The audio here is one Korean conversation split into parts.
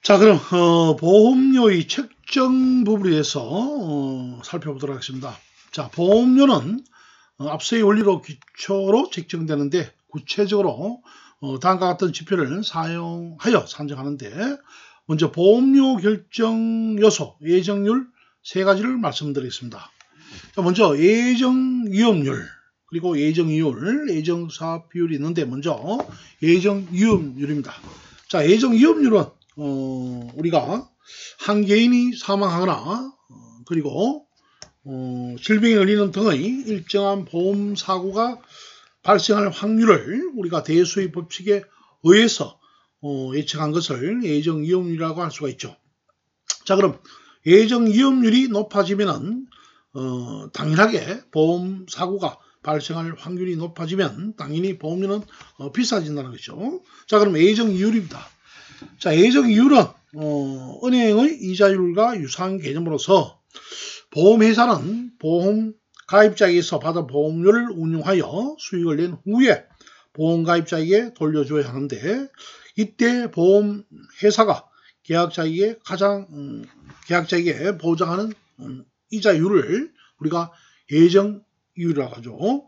자, 그럼 보험료의 책정 부분에 대해서 살펴보도록 하겠습니다. 자, 보험료는 앞서의 원리로 기초로 책정되는데 구체적으로 다음과 같은 지표를 사용하여 산정하는데, 먼저 보험료 결정 요소, 예정률 세 가지를 말씀드리겠습니다. 자, 먼저 예정위험률, 그리고 예정이율, 예정사업 비율이 있는데, 먼저 예정위험률입니다. 자, 예정위험률은 우리가 한 개인이 사망하거나 그리고 질병에 걸리는 등의 일정한 보험 사고가 발생할 확률을 우리가 대수의 법칙에 의해서 예측한 것을 예정위험률이라고 할 수가 있죠. 자, 그럼 예정위험률이 높아지면은 당연하게 보험 사고가 발생할 확률이 높아지면 당연히 보험료는 비싸진다는 것이죠. 자, 그럼 예정이율입니다. 자, 예정이율은 은행의 이자율과 유사한 개념으로서 보험회사는 보험 가입자에게서 받은 보험료를 운용하여 수익을 낸 후에 보험가입자에게 돌려줘야 하는데, 이때 보험회사가 계약자에게 계약자에게 보장하는 이자율을 우리가 예정이율이라고 하죠.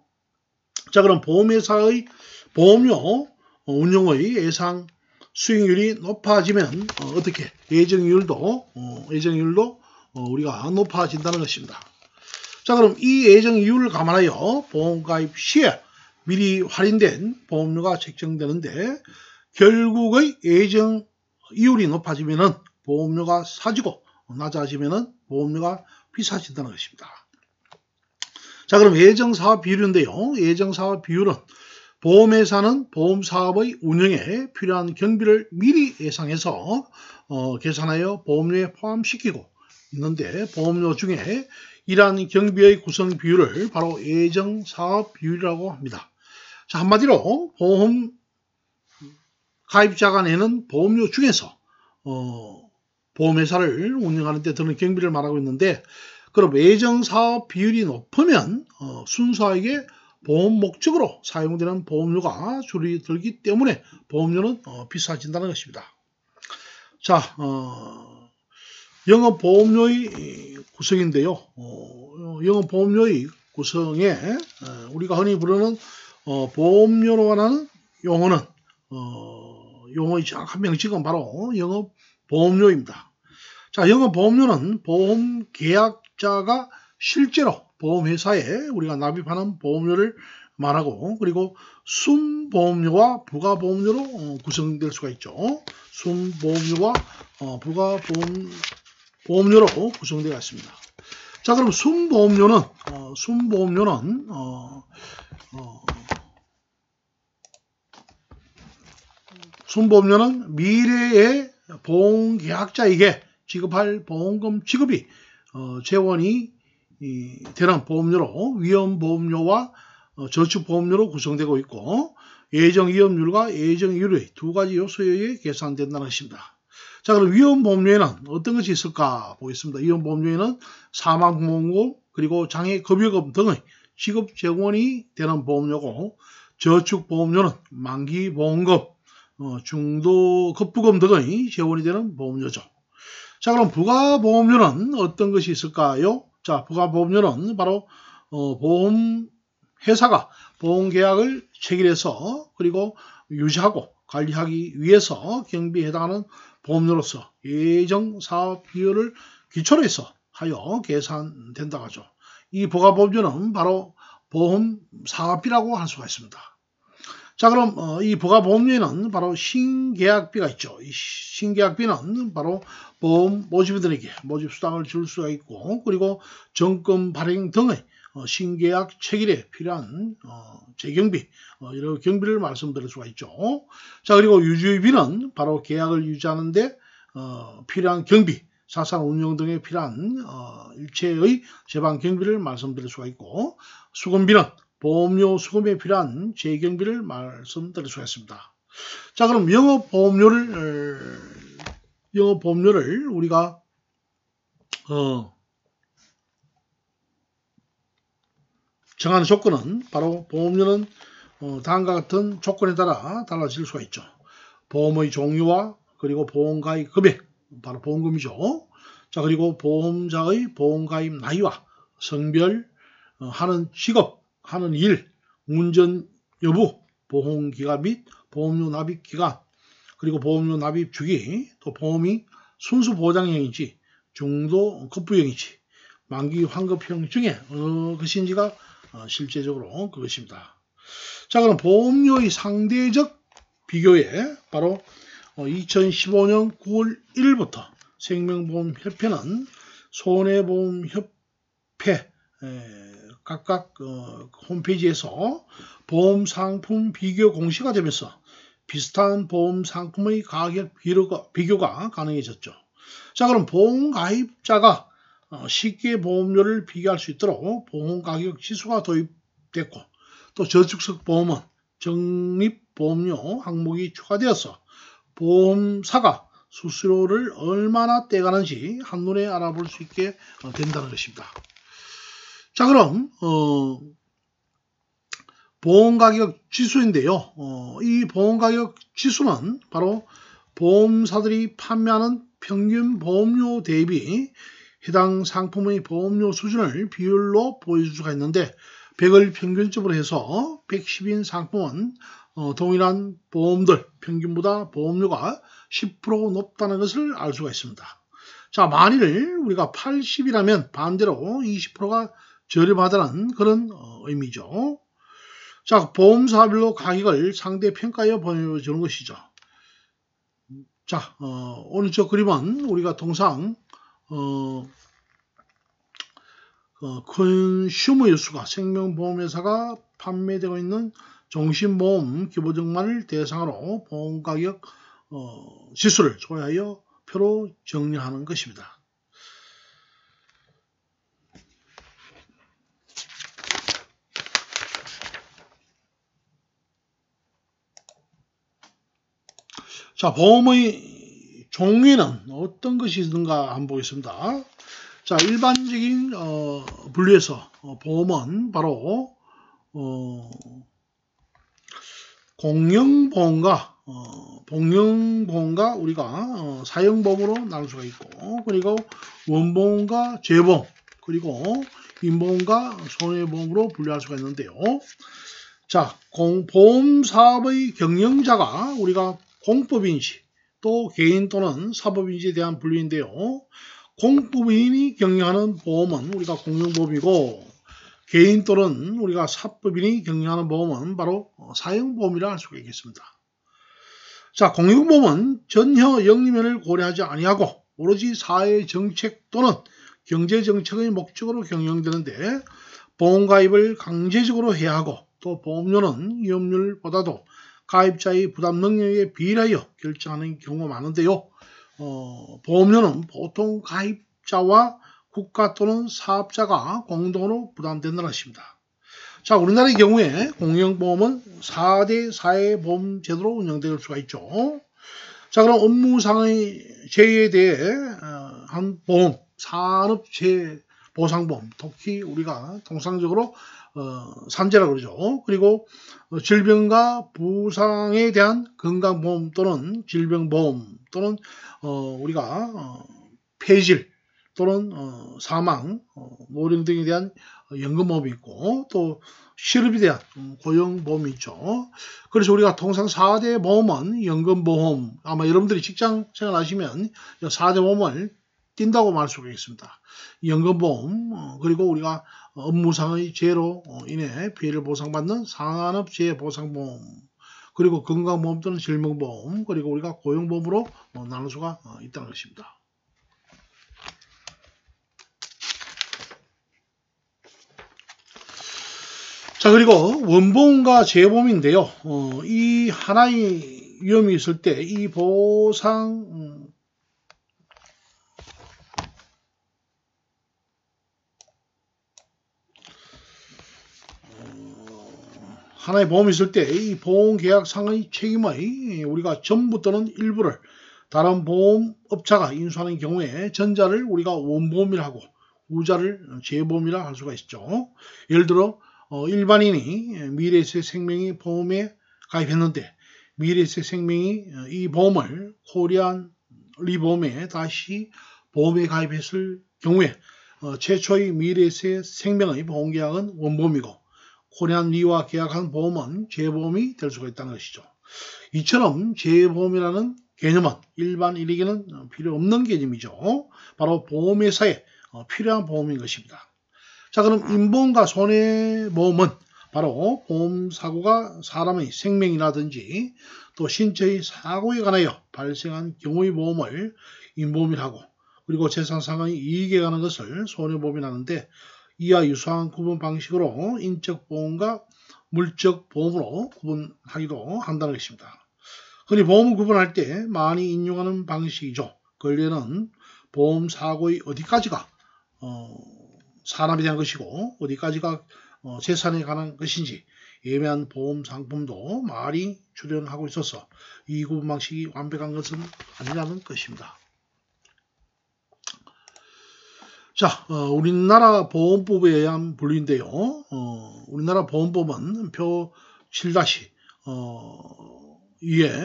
자, 그럼 보험회사의 보험료 운용의 예상 수익률이 높아지면 어떻게 예정이율도 우리가 높아진다는 것입니다. 자, 그럼 이 예정이율을 감안하여 보험가입 시에 미리 할인된 보험료가 책정되는데, 결국의 예정이율이 높아지면 보험료가 싸지고 낮아지면 보험료가 비싸진다는 것입니다. 자, 그럼 예정사업 비율인데요. 예정사업 비율은 보험회사는 보험사업의 운영에 필요한 경비를 미리 예상해서 계산하여 보험료에 포함시키고 있는데, 보험료 중에 이러한 경비의 구성 비율을 바로 예정사업 비율이라고 합니다. 자, 한마디로 보험 가입자가 내는 보험료 중에서 보험회사를 운영하는 데 드는 경비를 말하고 있는데, 그럼 예정사업 비율이 높으면 순수하게 보험 목적으로 사용되는 보험료가 줄어들기 때문에 보험료는 비싸진다는 것입니다. 자, 영업보험료의 구성인데요. 영업보험료의 구성에 우리가 흔히 부르는 보험료로 하는 용어는 용어의 정확한 명칭은 바로 영업보험료입니다. 자, 영업보험료는 보험계약자가 실제로 보험회사에 우리가 납입하는 보험료를 말하고, 그리고 순보험료와 부가보험료로 구성될 수가 있죠. 순보험료와 부가보험료로 구성되어 있습니다. 자, 그럼 순보험료는 미래의 보험계약자에게 지급할 보험금 지급이 재원이 되는 보험료로 위험보험료와 저축보험료로 구성되고 있고, 예정위험률과 예정이율의 두 가지 요소에 의해 계산된다는 것입니다. 자, 그럼 위험보험료에는 어떤 것이 있을까 보겠습니다. 위험보험료에는 사망보험금, 그리고 장애급여금 등의 지급 재원이 되는 보험료고, 저축보험료는 만기보험금, 중도급부금 등의 재원이 되는 보험료죠. 자, 그럼 부가보험료는 어떤 것이 있을까요? 자, 부가보험료는 바로 보험회사가 보험계약을 체결해서 그리고 유지하고 관리하기 위해서 경비에 해당하는 보험료로서 예정사업 비율을 기초로 해서 하여 계산된다고 하죠. 이 부가보험료는 바로 보험사업비라고 할 수가 있습니다. 자, 그럼 이 부가보험료에는 바로 신계약비가 있죠. 이 신계약비는 바로 보험 모집인들에게 모집수당을 줄 수가 있고, 그리고 정권 발행 등의 신계약 체결에 필요한 재경비, 이런 경비를 말씀드릴 수가 있죠. 자, 그리고 유지비는 바로 계약을 유지하는 데 필요한 경비, 자산 운용 등에 필요한 일체의 제반 경비를 말씀드릴 수가 있고, 수금비는 보험료 수금에 필요한 재경비를 말씀드릴 수가 있습니다. 자, 그럼 영업보험료를 우리가 정하는 조건은 바로 보험료는 다음과 같은 조건에 따라 달라질 수가 있죠. 보험의 종류와 그리고 보험가입 금액, 바로 보험금이죠. 자, 그리고 보험자의 보험가입 나이와 성별, 하는 직업, 하는 일, 운전 여부, 보험기간 및 보험료 납입 기간, 그리고 보험료 납입 주기, 또 보험이 순수 보장형인지 중도 급부형인지 만기 환급형 중에 어느 것인지가 실제적으로 그것입니다. 자, 그럼 보험료의 상대적 비교에 바로 2015년 9월 1일부터 생명보험협회는 손해보험협회 각각 홈페이지에서 보험 상품 비교 공시가 되면서 비슷한 보험 상품의 가격 비교가 가능해졌죠. 자, 그럼 보험 가입자가 쉽게 보험료를 비교할 수 있도록 보험 가격 지수가 도입됐고, 또 저축성 보험은 적립보험료 항목이 추가되어서 보험사가 수수료를 얼마나 떼가는지 한눈에 알아볼 수 있게 된다는 것입니다. 자, 그럼 보험가격 지수인데요. 이 보험가격 지수는 바로 보험사들이 판매하는 평균 보험료 대비 해당 상품의 보험료 수준을 비율로 보여줄 수가 있는데, 100을 평균점으로 해서 110인 상품은 동일한 보험들 평균보다 보험료가 10% 높다는 것을 알 수가 있습니다. 자, 만일 우리가 80이라면 반대로 20%가 저렴하다는 그런 의미죠. 자, 보험사별로 가격을 상대평가해 보여주는 것이죠. 자, 오늘 저 그림은 우리가 통상 컨슈머 유수가 생명보험회사가 판매되고 있는 종신보험 기보증만을 대상으로 보험가격 지수를 조회하여 표로 정리하는 것입니다. 자, 보험의 종류는 어떤 것이 있는가 한번 보겠습니다. 자, 일반적인 분류에서 보험은 바로 공영보험과 복령보험과 우리가 사형보험으로 나눌 수가 있고, 그리고 원보험과 재보험, 그리고 임보험과 손해보험으로 분류할 수가 있는데요. 자, 보험사업의 경영자가 우리가 공법인지 또 개인 또는 사법인지에 대한 분류인데요. 공법인이 경영하는 보험은 우리가 공영보험이고, 개인 또는 우리가 사법인이 경영하는 보험은 바로 사형보험이라 할 수가 있겠습니다. 자, 공영보험은 전혀 영리면을 고려하지 아니하고 오로지 사회정책 또는 경제정책의 목적으로 경영되는데, 보험가입을 강제적으로 해야 하고, 또 보험료는 위험률보다도 가입자의 부담 능력에 비례하여 결정하는 경우가 많은데요. 보험료는 보통 가입자와 국가 또는 사업자가 공동으로 부담된다는 것입니다. 자, 우리나라의 경우에 공영보험은 4대 사회보험 제도로 운영될 수가 있죠. 자, 그럼 업무상의 재해에 대해 한 보험, 산업재해보상보험, 특히 우리가 통상적으로 산재라고 그러죠. 그리고 질병과 부상에 대한 건강보험 또는 질병보험 또는 우리가 폐질 또는 사망, 노령 등에 대한 연금보험이 있고, 또 실업에 대한 고용보험이 있죠. 그래서 우리가 통상 4대 보험은 연금보험, 아마 여러분들이 직장 생활하시면 4대 보험을 띈다고 말할 수가 있습니다. 연금보험, 그리고 우리가 업무상의 재해로 인해 피해를 보상받는 산업재해보상보험, 그리고 건강보험 또는 질병보험, 그리고 우리가 고용보험으로 나눌 수가 있다는 것입니다. 자, 그리고 원보험과 재보험인데요. 이 하나의 위험이 있을 때 이 보상 하나의 보험이 있을 때 이 보험계약상의 책임의 우리가 전부 또는 일부를 다른 보험업자가 인수하는 경우에 전자를 우리가 원보험이라 하고 후자를 재보험이라 할 수가 있죠. 예를 들어 일반인이 미래세 생명이 보험에 가입했는데 미래에셋 생명이 이 보험을 코리안 리보험에 다시 보험에 가입했을 경우에 최초의 미래에셋 생명의 보험계약은 원보험이고 코리안 리와 계약한 보험은 재보험이 될 수가 있다는 것이죠. 이처럼 재보험이라는 개념은 일반 일에게는 필요 없는 개념이죠. 바로 보험회사에 필요한 보험인 것입니다. 자, 그럼 인보험과 손해보험은 바로 보험사고가 사람의 생명이라든지 또 신체의 사고에 관하여 발생한 경우의 보험을 인보험이라고, 그리고 재산상의 이익에 관한 것을 손해보험이라는데, 이와 유사한 구분 방식으로 인적보험과 물적보험으로 구분하기도 한다는 것입니다. 흔히 보험을 구분할 때 많이 인용하는 방식이죠. 근래는 보험사고의 어디까지가 산업에 대한 것이고 어디까지가 재산에 관한 것인지 애매한 보험 상품도 많이 출연하고 있어서 이 구분 방식이 완벽한 것은 아니라는 것입니다. 자, 우리나라 보험법에 의한 분류인데요. 우리나라 보험법은 표 7-2에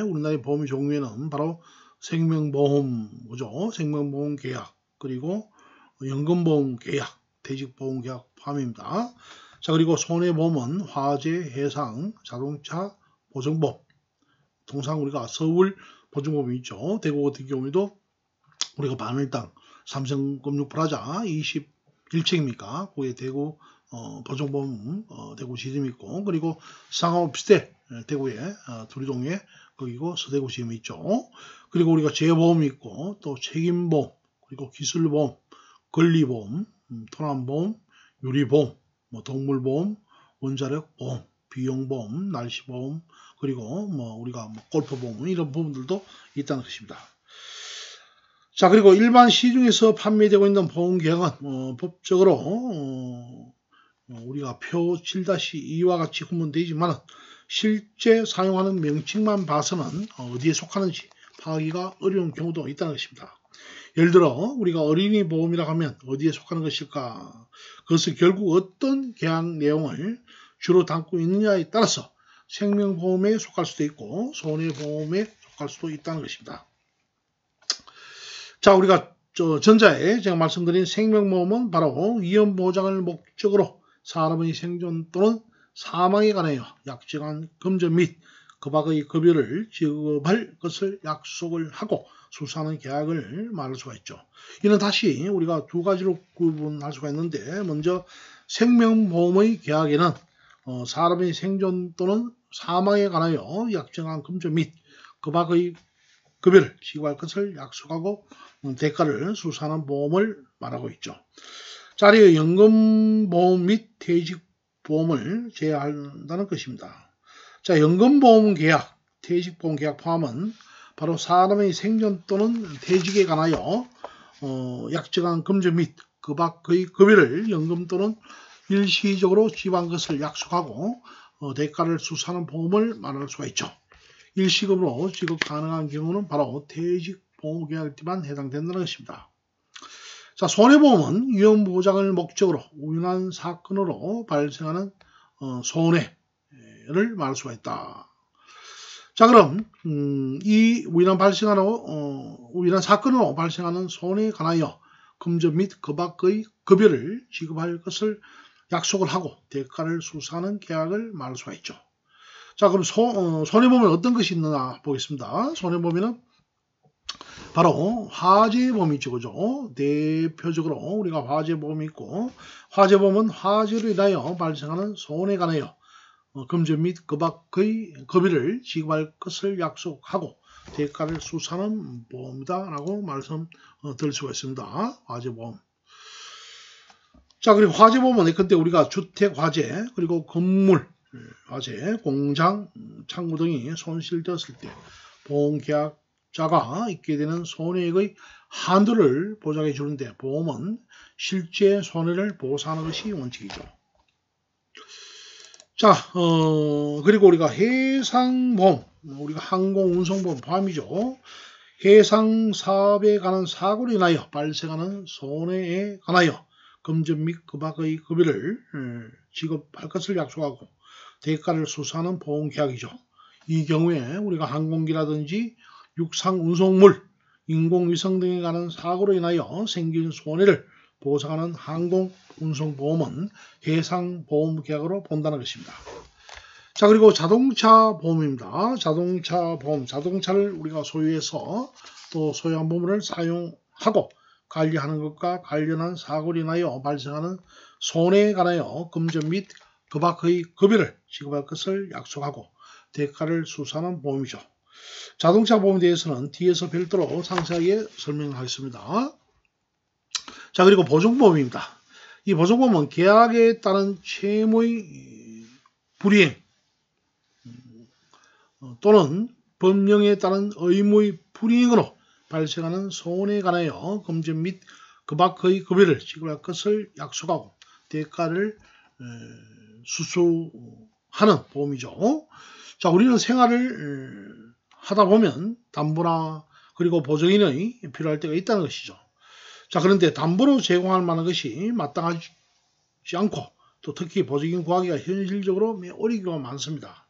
우리나라의 보험의 종류에는 바로 생명보험이죠. 생명보험 계약, 그리고 연금보험 계약, 퇴직보험 계약 포함입니다. 자, 그리고 손해보험은 화재, 해상, 자동차 보증보험, 통상 우리가 서울 보증보험이 있죠. 대구 같은 경우에도 우리가 바늘땅 삼성금융프라자 21층입니까? 거기에 대구 보증보험 대구 지점이 있고, 그리고 상하오피스텔 대구에 두리동에 거기고 서대구 지점이 있죠. 그리고 우리가 재보험이 있고 또 책임보험, 그리고 기술보험, 권리보험, 토난보험, 유리보험, 동물보험, 원자력보험, 비용보험, 날씨보험, 그리고 우리가 골프보험, 이런 보험들도 있다는 것입니다. 자, 그리고 일반 시중에서 판매되고 있는 보험계약은 법적으로 우리가 표 7-2와 같이 구분되지만 실제 사용하는 명칭만 봐서는 어디에 속하는지 파악하기가 어려운 경우도 있다는 것입니다. 예를 들어 우리가 어린이 보험이라고 하면 어디에 속하는 것일까? 그것은 결국 어떤 계약 내용을 주로 담고 있느냐에 따라서 생명보험에 속할 수도 있고 손해보험에 속할 수도 있다는 것입니다. 자, 우리가 전자에 제가 말씀드린 생명보험은 바로 위험보장을 목적으로 사람의 생존 또는 사망에 관하여 약정한 금전 및 그 밖의 급여를 지급할 것을 약속을 하고 수사하는 계약을 말할 수가 있죠. 이는 다시 우리가 두 가지로 구분할 수가 있는데, 먼저 생명보험의 계약에는 사람의 생존 또는 사망에 관하여 약정한 금전 및 그 밖의 급여를 지급할 것을 약속하고 대가를 수사하는 보험을 말하고 있죠. 자리에 연금보험 및 퇴직보험을 제외한다는 것입니다. 자, 연금보험 계약, 퇴직보험 계약 포함은 바로 사람의 생존 또는 퇴직에 관하여 약정한 금전 및 그 밖의 급여를 연금 또는 일시적으로 지급한 것을 약속하고 대가를 수사하는 보험을 말할 수가 있죠. 일시금으로 지급 가능한 경우는 바로 퇴직보험계약에만 해당된다는 것입니다. 자, 손해보험은 위험보장을 목적으로 우연한 사건으로 발생하는 손해를 말할 수가 있다. 자, 그럼 이 우연한 사건으로 발생하는 손해에 관하여 금전 및 그 밖의 급여를 지급할 것을 약속을 하고 대가를 수사하는 계약을 말할 수가 있죠. 자, 그럼 손해보험은 어떤 것이 있느냐 보겠습니다. 손해보험에는 바로 화재보험이죠. 그죠? 대표적으로 우리가 화재보험이 있고, 화재보험은 화재로 인하여 발생하는 손해에 관하여 금전 및 그 밖의 급여를 지급할 것을 약속하고 대가를 수사하는 보험이다라고 말씀드릴 수가 있습니다. 화재보험. 자, 그리고 화재보험은 그때 우리가 주택화재, 그리고 건물 화재, 공장, 창고 등이 손실되었을 때 보험계약자가 있게 되는 손해액의 한도를 보장해 주는데, 보험은 실제 손해를 보상하는 것이 원칙이죠. 자, 그리고 우리가 해상보험, 우리가 항공운송보험 포함이죠. 해상 사업에 관한 사고로 인하여 발생하는 손해에 관하여 금전 및 그 밖의 급여를 지급할 것을 약속하고 대가를 수사하는 보험계약이죠. 이 경우에 우리가 항공기라든지 육상 운송물, 인공위성 등에 관한 사고로 인하여 생긴 손해를 보상하는 항공운송보험은 해상보험계약으로 본다는 것입니다. 자, 그리고 자동차 보험입니다. 자동차 보험, 자동차를 우리가 소유해서 또 소유한 보물을 사용하고 관리하는 것과 관련한 사고로 인하여 발생하는 손해에 관하여 금전 및 그 밖의 급여를 지급할 것을 약속하고 대가를 수수하는 보험이죠. 자동차 보험에 대해서는 뒤에서 별도로 상세하게 설명하겠습니다. 자, 그리고 보증보험입니다. 이 보증보험은 계약에 따른 채무의 불이행 또는 법령에 따른 의무의 불이행으로 발생하는 손해에 관하여 금전 및 그 밖의 급여를 지급할 것을 약속하고 대가를 수수하는 보험이죠. 자, 우리는 생활을 하다 보면 담보나 그리고 보증인이 필요할 때가 있다는 것이죠. 자, 그런데 담보로 제공할 만한 것이 마땅하지 않고 또 특히 보증인 구하기가 현실적으로 매우 어려기가 많습니다.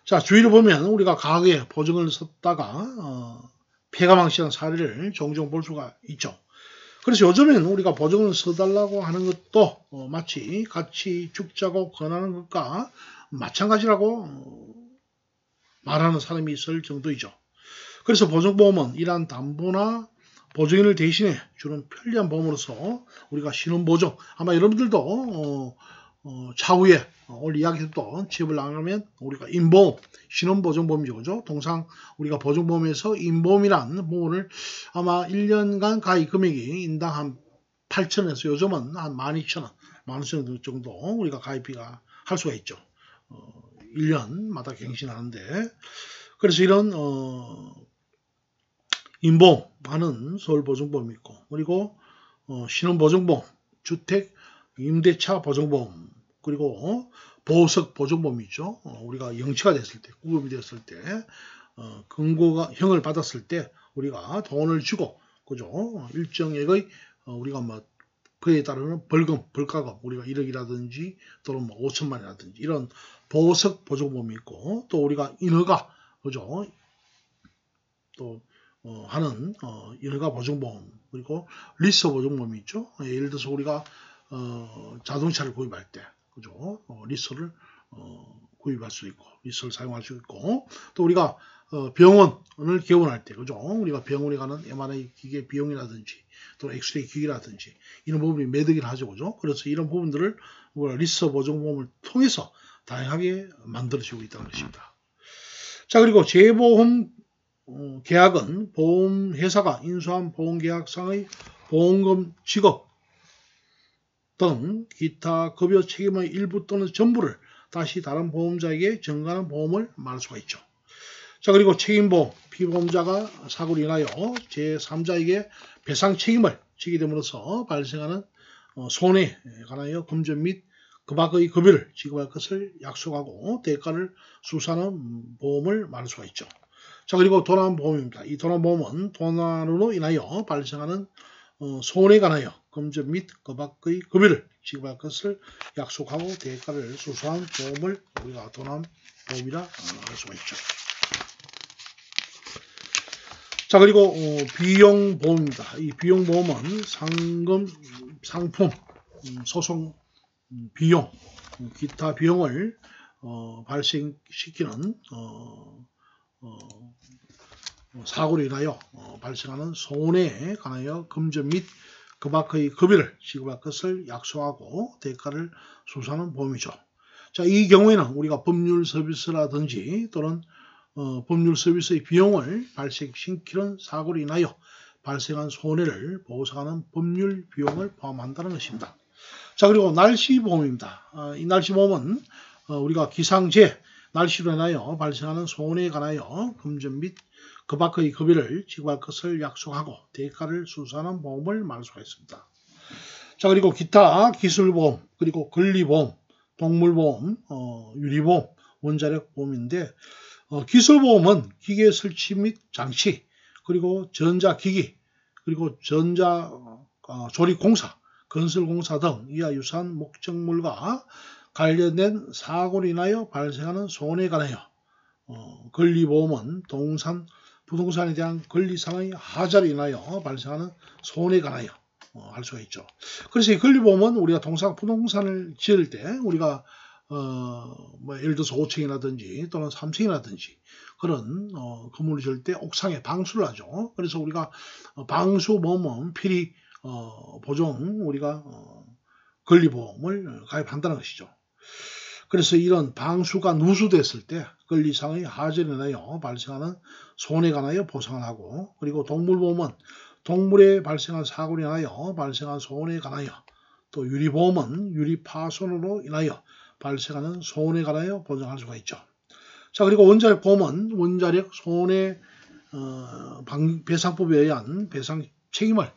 자, 주위를 보면 우리가 과거에 보증을 썼다가 폐가망신한 사례를 종종 볼 수가 있죠. 그래서 요즘에는 우리가 보증을 써달라고 하는 것도 마치 같이 죽자고 권하는 것과 마찬가지라고 말하는 사람이 있을 정도이죠. 그래서 보증보험은 이러한 담보나 보증인을 대신해 주는 편리한 보험으로서 우리가 신원보증, 아마 여러분들도 차후에 오늘 이야기했던 집을 나가면 우리가 인보험, 신원보증보험이죠. 그죠? 통상 우리가 보증보험에서 인보험이라는 부분을 아마 1년간 가입 금액이 인당 한 8,000원에서 요즘은 한 12,000원, 15,000원 정도 우리가 가입비가 할 수가 있죠. 1년마다 갱신하는데. 그래서 이런 인보험하는 서울보증보험이 있고, 그리고 신원보증보험, 주택 임대차 보증보험, 그리고 보석 보증보험이 있죠. 우리가 영치가 됐을 때, 구금이 됐을 때, 금고형을 받았을 때 우리가 돈을 주고, 그죠? 일정액의 우리가 뭐 그에 따르는 벌금, 벌가금, 우리가 1억이라든지 또는 뭐 5천만이라든지 이런 보석 보증보험이 있고, 또 우리가 인허가, 그죠? 또 하는 인허가 보증보험, 그리고 리스 보증보험이 있죠. 예를 들어서 우리가 자동차를 구입할 때, 그죠? 리스를 구입할 수 있고, 리스를 사용할 수 있고, 또 우리가 병원을 개원할 때, 그죠? 우리가 병원에 가는 MRI 기계 비용이라든지, 또 엑스레이 기기라든지, 이런 부분이 매덕이긴 하죠, 그죠? 그래서 이런 부분들을 우리가 리스 보증보험을 통해서 다양하게 만들어지고 있다는 것입니다. 자, 그리고 재보험 계약은 보험회사가 인수한 보험계약상의 보험금 지급 등 기타 급여 책임의 일부 또는 전부를 다시 다른 보험자에게 전가하는 보험을 말할 수가 있죠. 자, 그리고 책임보험, 피보험자가 사고로 인하여 제3자에게 배상 책임을 지게 됨으로써 발생하는 손해에 관하여 금전 및 그 밖의 급여를 지급할 것을 약속하고 대가를 수수하는 보험을 말할 수가 있죠. 자, 그리고 도난보험입니다. 이 도난보험은 도난으로 인하여 발생하는 손해에 관하여 금전 및 그 밖의 급여를 지급할 것을 약속하고 대가를 수수한 보험을 우리가 도난보험이라 할 수가 있죠. 자, 그리고 비용보험입니다. 이 비용보험은 상금, 상품, 소송 비용, 기타 비용을 발생시키는 사고로 인하여 발생하는 손해에 관하여 금전 및 그 밖의 급여를 지급할 것을 약속하고 대가를 수수하는 보험이죠. 자, 이 경우에는 우리가 법률 서비스라든지 또는 법률 서비스의 비용을 발생시키는 사고로 인하여 발생한 손해를 보상하는 법률 비용을 포함한다는 것입니다. 자, 그리고 날씨보험입니다. 이 날씨보험은 우리가 기상재, 날씨로 인하여 발생하는 손해에 관하여 금전 및 그 밖의 급여를 지급할 것을 약속하고 대가를 수수하는 보험을 말할 수가 있습니다. 자, 그리고 기타 기술보험, 그리고 권리보험, 동물보험, 유리보험, 원자력 보험인데 기술보험은 기계 설치 및 장치, 그리고 전자기기, 그리고 조립공사, 건설공사 등 이와 유사한 목적물과 관련된 사고로 인하여 발생하는 손해에 관하여 권리보험은 부동산에 대한 권리상의 하자로 인하여 발생하는 손해에 관하여 할 수가 있죠. 그래서 이 권리보험은 우리가 부동산을 지을 때 우리가 예를 들어서 5층이라든지 또는 3층이라든지 그런 건물을 지을 때 옥상에 방수를 하죠. 그래서 우리가 방수보험은 필히 보종 우리가 권리보험을 가입한다는 것이죠. 그래서 이런 방수가 누수됐을 때 권리상의 하자로 인하여 발생하는 손해에 관하여 보상을 하고, 그리고 동물보험은 동물에 발생한 사고로 인하여 발생한 손해에 관하여, 또 유리보험은 유리 파손으로 인하여 발생하는 손해에 관하여 보장할 수가 있죠. 자, 그리고 원자력 보험은 원자력 손해 배상법에 의한 배상 책임을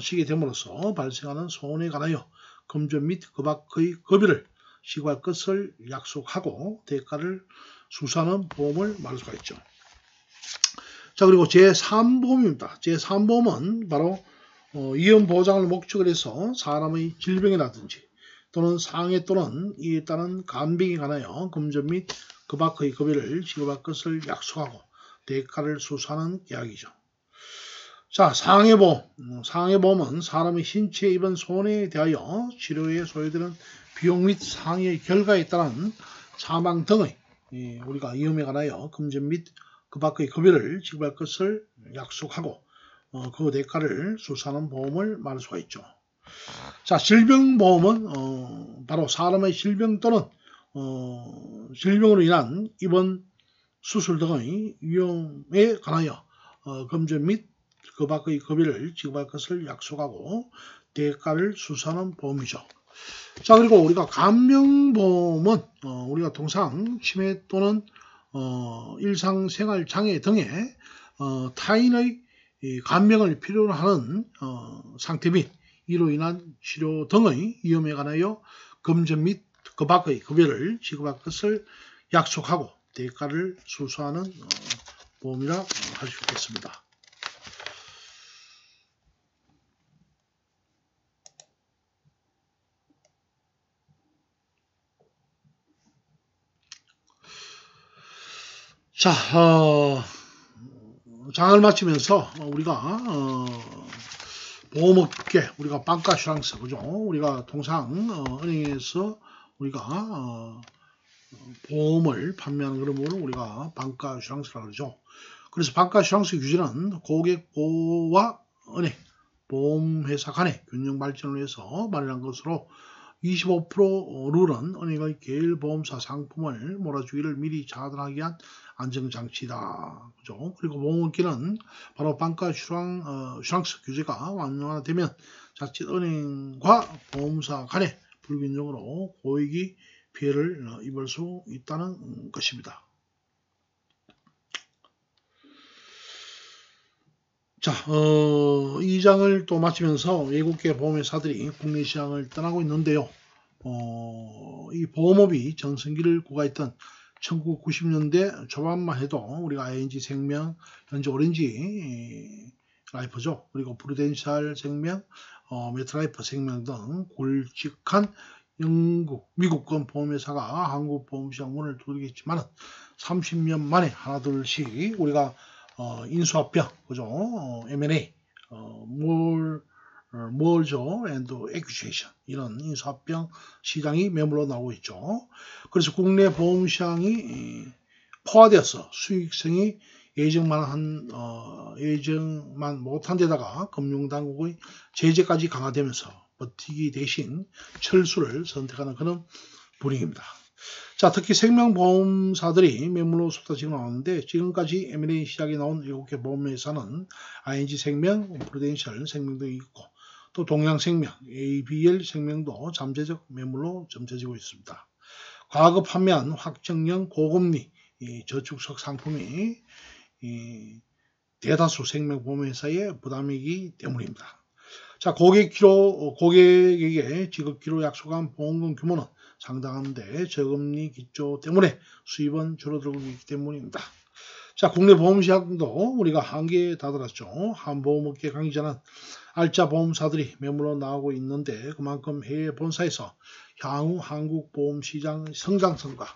지게 됨으로써 발생하는 손해에 관하여 금전 및 그 밖의 급여를 지급할 것을 약속하고 대가를 수수하는 보험을 말할 수가 있죠. 자, 그리고 제3보험입니다. 제3보험은 바로 위험 보장을 목적으로 해서 사람의 질병이라든지 또는 상해 또는 이에 따른 간병에 관하여 금전 및 그 밖의 급여를 지급할 것을 약속하고 대가를 수수하는 계약이죠. 자, 상해보험. 상해보험은 사람의 신체에 입은 손해에 대하여 치료에 소요되는 비용 및 상해의 결과에 따른 사망 등의 우리가 위험에 관하여 금전 및 그 밖의 급여를 지급할 것을 약속하고 그 대가를 수수하는 보험을 말할 수가 있죠. 자, 질병보험은 바로 사람의 질병 또는 질병으로 인한 입원, 수술 등의 위험에 관하여 금전 및 그 밖의 급여를 지급할 것을 약속하고 대가를 수수하는 보험이죠. 자, 그리고 우리가 간병보험은 우리가 통상 치매 또는 일상생활 장애 등의 타인의 간병을 필요로 하는 상태 및 이로 인한 치료 등의 위험에 관하여 금전 및 그 밖의 급여를 지급할 것을 약속하고 대가를 수수하는 보험이라 할 수 있겠습니다. 자, 장을 마치면서 우리가 보험업계, 우리가 방카슈랑스, 그죠? 우리가 통상 은행에서 우리가 보험을 판매하는 그런 부분을 우리가 방카슈랑스라고 그러죠. 그래서 방카슈랑스 규제는 고객 보호와 은행, 보험회사 간의 균형 발전을 위해서 마련한 것으로 25% 룰은 은행의 계열보험사 상품을 몰아주기를 미리 차단하기 위한 안정장치다. 그죠? 그리고 보험업계는 바로 방카슈랑스 규제가 완화되면 자칫 은행과 보험사 간의 불균형으로 고액의 피해를 입을 수 있다는 것입니다. 자, 이 장을 또 마치면서 외국계 보험회사들이 국내 시장을 떠나고 있는데요. 이 보험업이 전성기를 구가했던 1990년대 초반만 해도 우리가 ING 생명, 현재 오렌지 라이프죠. 그리고 프루덴셜 생명, 메트라이프 생명 등 굵직한 미국권 보험회사가 한국 보험시장 문을 두드리겠지만 30년 만에 하나둘씩 우리가 인수합병, 그죠? M&A, merger and acquisition 이런 인수합병 시장이 매물로 나오고 있죠. 그래서 국내 보험 시장이 포화되어서 수익성이 예정만 못한 데다가 금융당국의 제재까지 강화되면서 버티기 대신 철수를 선택하는 그런 분위기입니다. 자, 특히 생명보험사들이 매물로 쏟아지고 나오는데 지금까지 M&A 시작에 나온 7개 보험회사는 ING 생명, 프루덴셜 생명 등이 있고 또 동양생명, ABL 생명도 잠재적 매물로 점쳐지고 있습니다. 과거 판매한 확정형 고금리 저축성 상품이 대다수 생명보험회사의 부담이기 때문입니다. 자, 고객에게 지급기로 약속한 보험금 규모는 상당한데 저금리 기조 때문에 수입은 줄어들고 있기 때문입니다. 자, 국내 보험시장도 우리가 한계에 다다랐죠. 한보험업계 강의자는 알짜 보험사들이 매물로 나오고 있는데 그만큼 해외 본사에서 향후 한국 보험시장 성장성과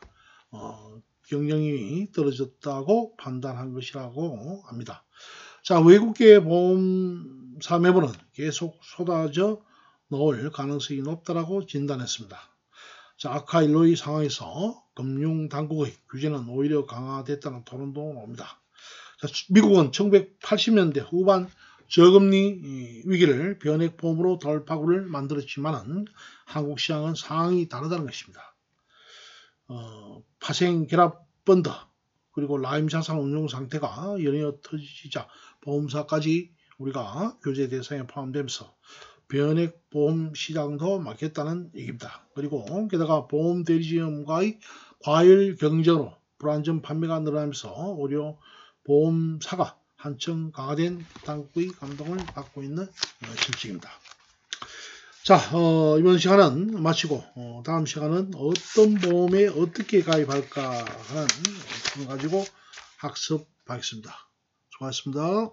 경쟁력이 떨어졌다고 판단한 것이라고 합니다. 자, 외국계 보험사 매물은 계속 쏟아져 나올 가능성이 높다라고 진단했습니다. 자, 아카일로이 상황에서 금융당국의 규제는 오히려 강화됐다는 토론도 나옵니다. 자, 미국은 1980년대 후반 저금리 위기를 변액보험으로 돌파구를 만들었지만 한국 시장은 상황이 다르다는 것입니다. 파생결합펀드 그리고 라임 자산 운용 상태가 연이어 터지자 보험사까지 우리가 규제 대상에 포함되면서 변액보험 시장도 막혔다는 얘기입니다. 그리고 게다가 보험 대리점과의 과열 경쟁으로 불안전 판매가 늘어나면서 오히려 보험사가 한층 강화된 당국의 감독을 받고 있는 실정입니다. 자, 이번 시간은 마치고 다음 시간은 어떤 보험에 어떻게 가입할까 하는 부분을 가지고 학습하겠습니다. 수고하셨습니다.